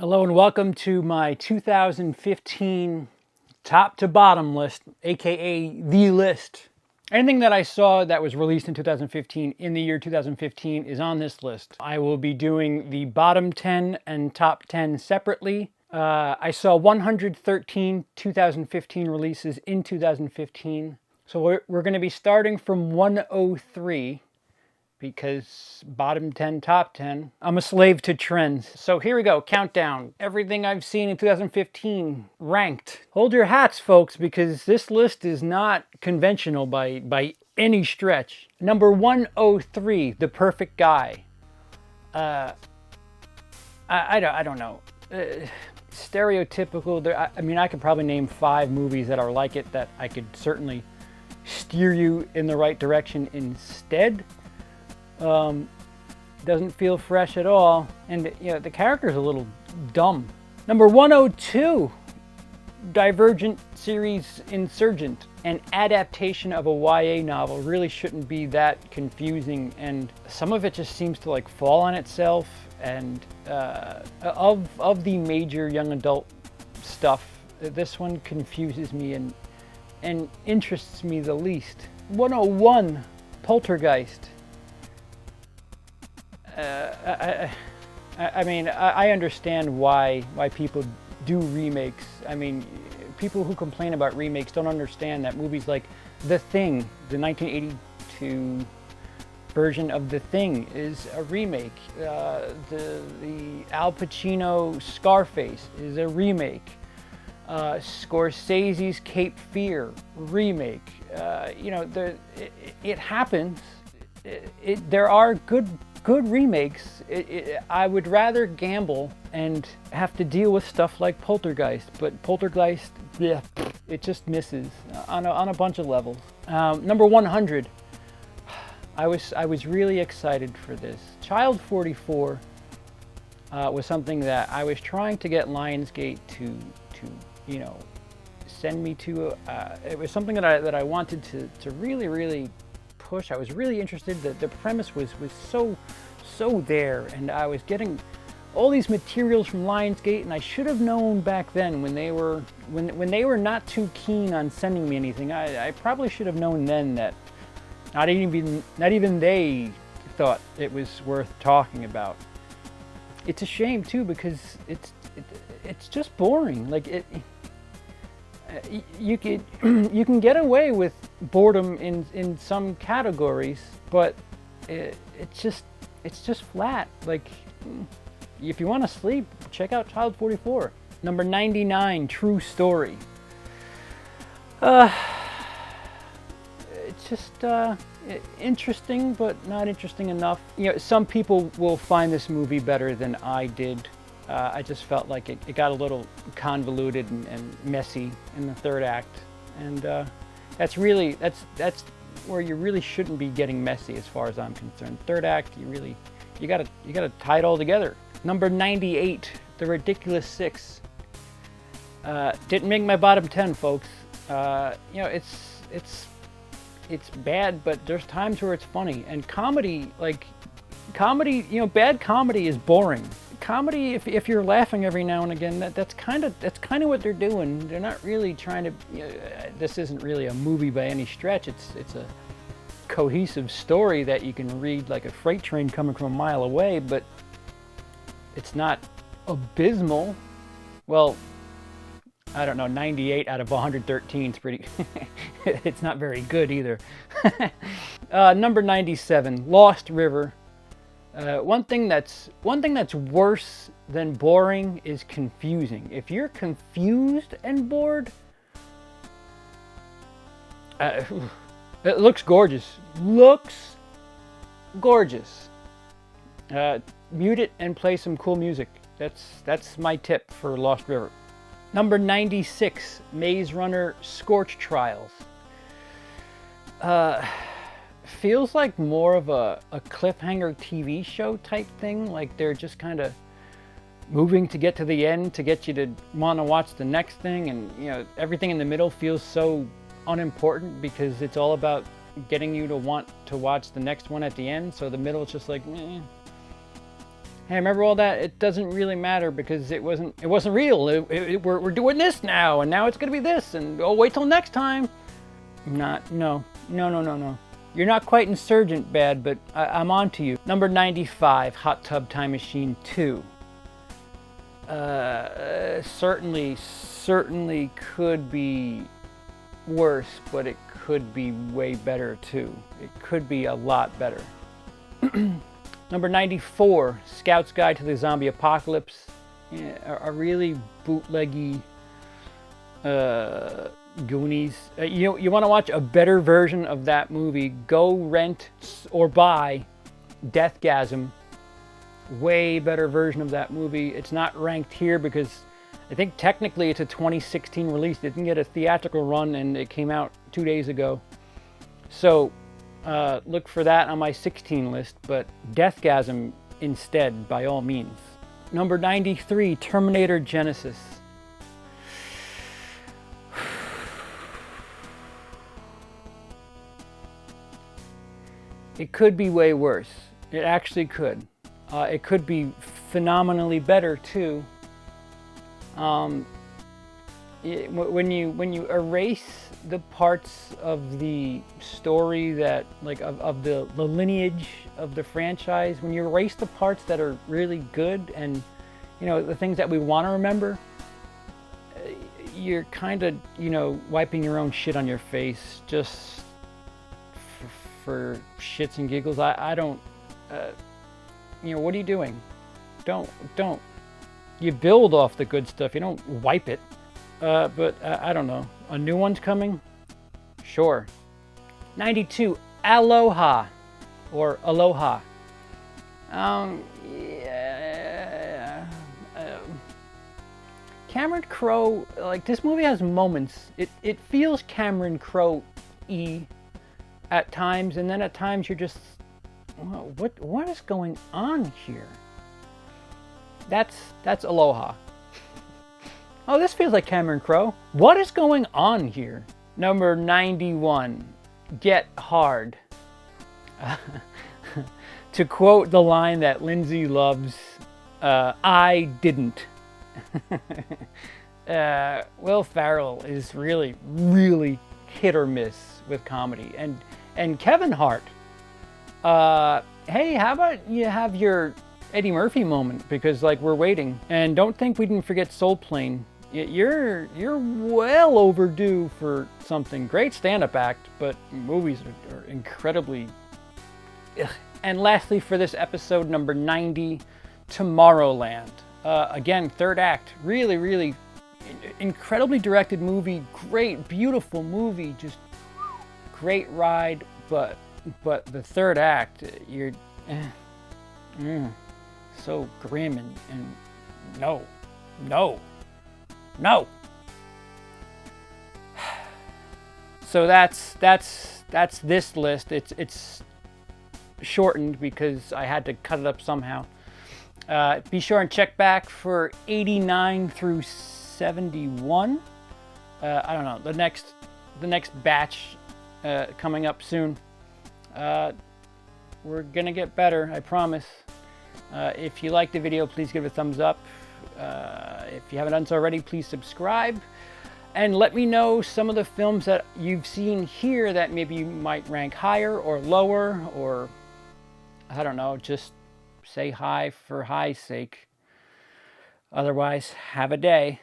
Hello and welcome to my 2015 top to bottom list, aka the list. Anything that I saw that was released in 2015 in the year 2015 is on this list. I will be doing the bottom 10 and top 10 separately. I saw 113 2015 releases in 2015. So we're going to be starting from 103. Because bottom 10, top 10. I'm a slave to trends. So here we go, countdown. Everything I've seen in 2015, ranked. Hold your hats, folks, because this list is not conventional by any stretch. Number 103, The Perfect Guy. I don't know. Stereotypical. I mean, I could probably name 5 movies that are like it that I could certainly steer you in the right direction instead. Doesn't feel fresh at all, and the character's a little dumb. Number 102, Divergent series Insurgent, an adaptation of a YA novel. Really shouldn't be that confusing, and some of it just seems to like fall on itself. And of the major young adult stuff, this one confuses me and interests me the least. 101, Poltergeist. I mean, I understand why people do remakes. I mean, people who complain about remakes don't understand that movies like The Thing, the 1982 version of The Thing, is a remake. The Al Pacino Scarface is a remake. Scorsese's Cape Fear, remake. It happens. There are good remakes. I would rather gamble and have to deal with stuff like Poltergeist, but Poltergeist, yeah, it just misses on a bunch of levels. Number 100, I was really excited for this. Child 44 was something that I was trying to get Lionsgate to send me to. It was something that I wanted to really push. I was really interested. The premise was so there, and I was getting all these materials from Lionsgate, and I should have known back then when they were not too keen on sending me anything. I probably should have known then that not even they thought it was worth talking about. It's a shame too, because it's just boring. Like you can get away with boredom in some categories, but it's just flat. Like, if you want to sleep, check out Child 44. Number 99, True Story. It's just interesting, but not interesting enough. Some people will find this movie better than I did. I just felt like it got a little convoluted and messy in the third act, and that's where you really shouldn't be getting messy, as far as I'm concerned. Third act, you gotta tie it all together. Number 98, The Ridiculous Six. Didn't make my bottom 10, folks. It's bad, but there's times where it's funny. And comedy, bad comedy is boring. Comedy, if you're laughing every now and again, that's kind of what they're doing. They're not really trying to. This isn't really a movie by any stretch. It's a cohesive story that you can read like a freight train coming from a mile away, but it's not abysmal. Well, I don't know. 98 out of 113 is pretty. It's not very good either. Number 97, Lost River. One thing that's worse than boring is confusing. If you're confused and bored, it looks gorgeous. Looks gorgeous. Mute it and play some cool music. That's my tip for Lost River. Number 96, Maze Runner Scorch Trials. Feels like more of a cliffhanger TV show type thing. Like they're just kind of moving to get to the end to get you to want to watch the next thing, and everything in the middle feels so unimportant because it's all about getting you to want to watch the next one at the end. So the middle is just like, meh. Hey, remember all that? It doesn't really matter because it wasn't real. We're doing this now, and now it's gonna be this, and oh, wait till next time. No. You're not quite insurgent bad, but I'm on to you. Number 95, Hot Tub Time Machine 2. Certainly could be worse, but it could be way better too. It could be a lot better. Number 94, Scout's Guide to the Zombie Apocalypse. Yeah, a really bootleggy Goonies. You want to watch a better version of that movie, go rent or buy Deathgasm. Way better version of that movie. It's not ranked here because I think technically it's a 2016 release. It didn't get a theatrical run and it came out 2 days ago. So look for that on my 16 list, but Deathgasm instead, by all means. Number 93, Terminator Genisys. It could be way worse. It actually could. It could be phenomenally better too. When you erase the parts of the story that of the lineage of the franchise, when you erase the parts that are really good and the things that we want to remember, you're kind of wiping your own shit on your face just for shits and giggles. I don't. What are you doing? Don't. You build off the good stuff. You don't wipe it. But I don't know. A new one's coming? Sure. 92, Aloha. Or Aloha. Yeah. Cameron Crowe, this movie has moments. It feels Cameron Crowe-y at times, and then at times you're just, what is going on here? That's Aloha. Oh, this feels like Cameron Crowe. What is going on here? Number 91, Get Hard. To quote the line that Lindsay loves, I didn't. Will Ferrell is really, really hit or miss with comedy. And Kevin Hart. Hey, how about you have your Eddie Murphy moment, because we're waiting. And don't think we didn't forget Soul Plane. You're well overdue for something. Great stand-up act, but movies are incredibly... Ugh. And lastly for this episode, number 90, Tomorrowland. Again, third act. Really, really incredibly directed movie. Great, beautiful movie. Just great ride. But the third act, you're... so grim and no. So that's this list. It's shortened because I had to cut it up somehow. Be sure and check back for 89 through 71. I don't know, the next batch coming up soon. We're gonna get better, I promise. If you liked the video, please give it a thumbs up. If you haven't done so already, please subscribe. And let me know some of the films that you've seen here that maybe you might rank higher or lower, or I don't know, just say hi for hi's sake. Otherwise, have a day.